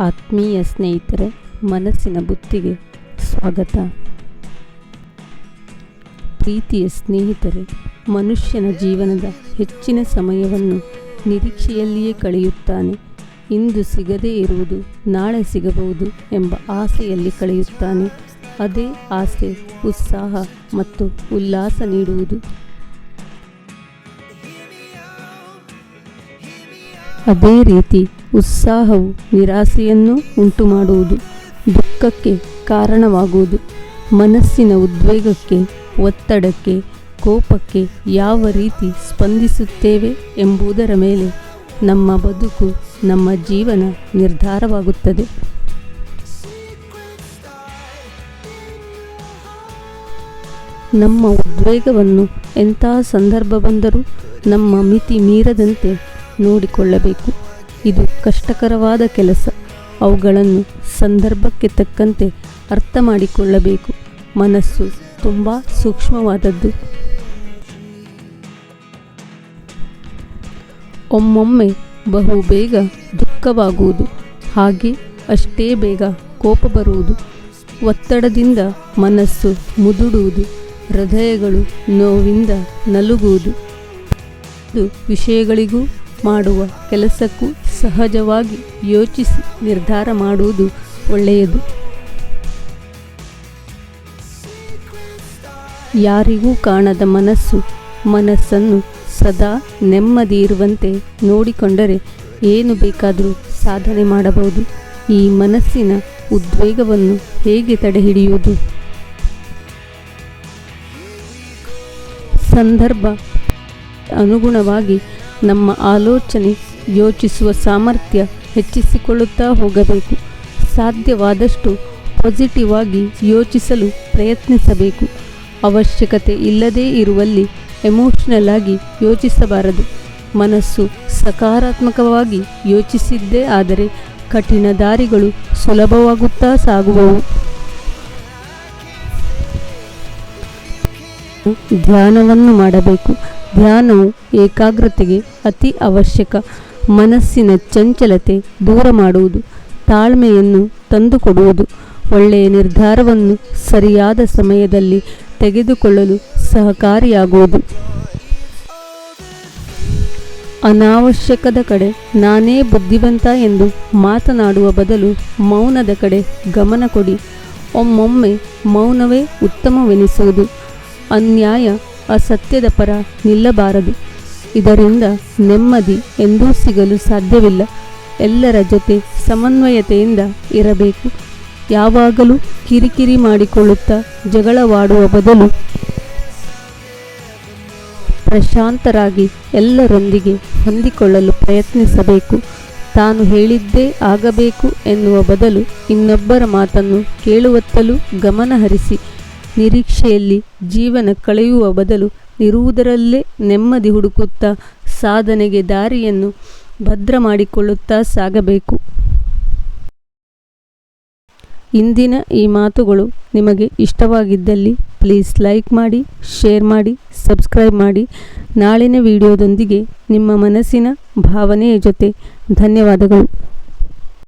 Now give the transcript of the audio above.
ಆತ್ಮೀಯ ಸ್ನೇಹಿತರೆ, ಮನಸ್ಸಿನ ಬುತ್ತಿಗೆ ಸ್ವಾಗತ. ಪ್ರೀತಿಯ ಸ್ನೇಹಿತರೆ, ಮನುಷ್ಯನ ಜೀವನದ ಹೆಚ್ಚಿನ ಸಮಯವನ್ನು ನಿರೀಕ್ಷೆಯಲ್ಲಿಯೇ ಕಳೆಯುತ್ತಾನೆ. ಇಂದು ಸಿಗದೇ ಇರುವುದು ನಾಳೆ ಸಿಗಬಹುದು ಎಂಬ ಆಸೆಯಲ್ಲಿ ಕಳೆಯುತ್ತಾನೆ. ಅದೇ ಆಸೆ ಉತ್ಸಾಹ ಮತ್ತು ಉಲ್ಲಾಸ ನೀಡುವುದು. ಅದೇ ರೀತಿ ಉತ್ಸಾಹವು ನಿರಾಸೆಯನ್ನು ಉಂಟು ಮಾಡುವುದು, ದುಃಖಕ್ಕೆ ಕಾರಣವಾಗುವುದು. ಮನಸ್ಸಿನ ಉದ್ವೇಗಕ್ಕೆ, ಒತ್ತಡಕ್ಕೆ, ಕೋಪಕ್ಕೆ ಯಾವ ರೀತಿ ಸ್ಪಂದಿಸುತ್ತೇವೆ ಎಂಬುದರ ಮೇಲೆ ನಮ್ಮ ಬದುಕು, ನಮ್ಮ ಜೀವನ ನಿರ್ಧಾರವಾಗುತ್ತದೆ. ನಮ್ಮ ಉದ್ವೇಗವನ್ನು ಎಂತಹ ಸಂದರ್ಭ ಬಂದರೂ ನಮ್ಮ ಮಿತಿ ಮೀರದಂತೆ ನೋಡಿಕೊಳ್ಳಬೇಕು. ಇದು ಕಷ್ಟಕರವಾದ ಕೆಲಸ. ಅವುಗಳನ್ನು ಸಂದರ್ಭಕ್ಕೆ ತಕ್ಕಂತೆ ಅರ್ಥ ಮಾಡಿಕೊಳ್ಳಬೇಕು. ಮನಸ್ಸು ತುಂಬ ಸೂಕ್ಷ್ಮವಾದದ್ದು. ಒಮ್ಮೊಮ್ಮೆ ಬಹು ಬೇಗ ದುಃಖವಾಗುವುದು, ಹಾಗೆ ಅಷ್ಟೇ ಬೇಗ ಕೋಪ ಬರುವುದು. ಒತ್ತಡದಿಂದ ಮನಸ್ಸು ಮುದುಡುವುದು, ಹೃದಯಗಳು ನೋವಿಂದ ನಲುಗುವುದು. ವಿಷಯಗಳಿಗೂ ಮಾಡುವ ಕೆಲಸಕ್ಕೂ ಸಹಜವಾಗಿ ಯೋಚಿಸಿ ನಿರ್ಧಾರ ಮಾಡುವುದು ಒಳ್ಳೆಯದು. ಯಾರಿಗೂ ಕಾಣದ ಮನಸ್ಸನ್ನು ಸದಾ ನೆಮ್ಮದಿ ಇರುವಂತೆ ನೋಡಿಕೊಂಡರೆ ಏನು ಬೇಕಾದರೂ ಸಾಧನೆ ಮಾಡಬಹುದು. ಈ ಮನಸ್ಸಿನ ಉದ್ವೇಗವನ್ನು ಹೇಗೆ ತಡೆಹಿಡಿಯುವುದು? ಸಂದರ್ಭ ಅನುಗುಣವಾಗಿ ನಮ್ಮ ಆಲೋಚನೆ, ಯೋಚಿಸುವ ಸಾಮರ್ಥ್ಯ ಹೆಚ್ಚಿಸಿಕೊಳ್ಳುತ್ತಾ ಹೋಗಬೇಕು. ಸಾಧ್ಯವಾದಷ್ಟು ಪಾಸಿಟಿವ್ ಆಗಿ ಯೋಚಿಸಲು ಪ್ರಯತ್ನಿಸಬೇಕು. ಅವಶ್ಯಕತೆ ಇಲ್ಲದೇ ಇರುವಲ್ಲಿ ಎಮೋಷನಲ್ ಆಗಿ ಯೋಚಿಸಬಾರದು. ಮನಸ್ಸು ಸಕಾರಾತ್ಮಕವಾಗಿ ಯೋಚಿಸಿದ್ದೇ ಆದರೆ ಕಠಿಣ ದಾರಿಗಳು ಸುಲಭವಾಗುತ್ತಾ ಸಾಗುವವು. ಧ್ಯಾನವನ್ನು ಮಾಡಬೇಕು. ಧ್ಯಾನವು ಏಕಾಗ್ರತೆಗೆ ಅತಿ ಅವಶ್ಯಕ. ಮನಸ್ಸಿನ ಚಂಚಲತೆ ದೂರ ಮಾಡುವುದು, ತಾಳ್ಮೆಯನ್ನು ತಂದುಕೊಡುವುದು, ಒಳ್ಳೆಯ ನಿರ್ಧಾರವನ್ನು ಸರಿಯಾದ ಸಮಯದಲ್ಲಿ ತೆಗೆದುಕೊಳ್ಳಲು ಸಹಕಾರಿಯಾಗುವುದು. ಅನಾವಶ್ಯಕದ ಕಡೆ ನಾನೇ ಬುದ್ಧಿವಂತ ಎಂದು ಮಾತನಾಡುವ ಬದಲು ಮೌನದ ಕಡೆ ಗಮನ ಕೊಡಿ. ಒಮ್ಮೊಮ್ಮೆ ಮೌನವೇ ಉತ್ತಮವೆನಿಸುವುದು. ಅನ್ಯಾಯ, ಅಸತ್ಯದ ಪರ ನಿಲ್ಲಬಾರದು. ಇದರಿಂದ ನೆಮ್ಮದಿ ಎಂದೂ ಸಿಗಲು ಸಾಧ್ಯವಿಲ್ಲ. ಎಲ್ಲರ ಜೊತೆ ಸಮನ್ವಯತೆಯಿಂದ ಇರಬೇಕು. ಯಾವಾಗಲೂ ಕಿರಿಕಿರಿ ಮಾಡಿಕೊಳ್ಳುತ್ತಾ ಜಗಳವಾಡುವ ಬದಲು ಪ್ರಶಾಂತರಾಗಿ ಎಲ್ಲರೊಂದಿಗೆ ಹೊಂದಿಕೊಳ್ಳಲು ಪ್ರಯತ್ನಿಸಬೇಕು. ತಾನು ಹೇಳಿದ್ದೇ ಆಗಬೇಕು ಎನ್ನುವ ಬದಲು ಇನ್ನೊಬ್ಬರ ಮಾತನ್ನು ಕೇಳುವತ್ತಲೂ ಗಮನ ಹರಿಸಿ. ನಿರೀಕ್ಷೆಯಲ್ಲಿ ಜೀವನ ಕಳೆಯುವ ಬದಲು ಇರುವುದರಲ್ಲೇ ನೆಮ್ಮದಿ ಹುಡುಕುತ್ತಾ ಸಾಧನೆಗೆ ದಾರಿಯನ್ನು ಭದ್ರ ಮಾಡಿಕೊಳ್ಳುತ್ತಾ ಸಾಗಬೇಕು. ಇಂದಿನ ಈ ಮಾತುಗಳು ನಿಮಗೆ ಇಷ್ಟವಾಗಿದ್ದಲ್ಲಿ ಪ್ಲೀಸ್ ಲೈಕ್ ಮಾಡಿ, ಶೇರ್ ಮಾಡಿ, ಸಬ್ಸ್ಕ್ರೈಬ್ ಮಾಡಿ. ನಾಳಿನ ವಿಡಿಯೋದೊಂದಿಗೆ ನಿಮ್ಮ ಮನಸ್ಸಿನ ಭಾವನೆಯ ಜೊತೆ. ಧನ್ಯವಾದಗಳು.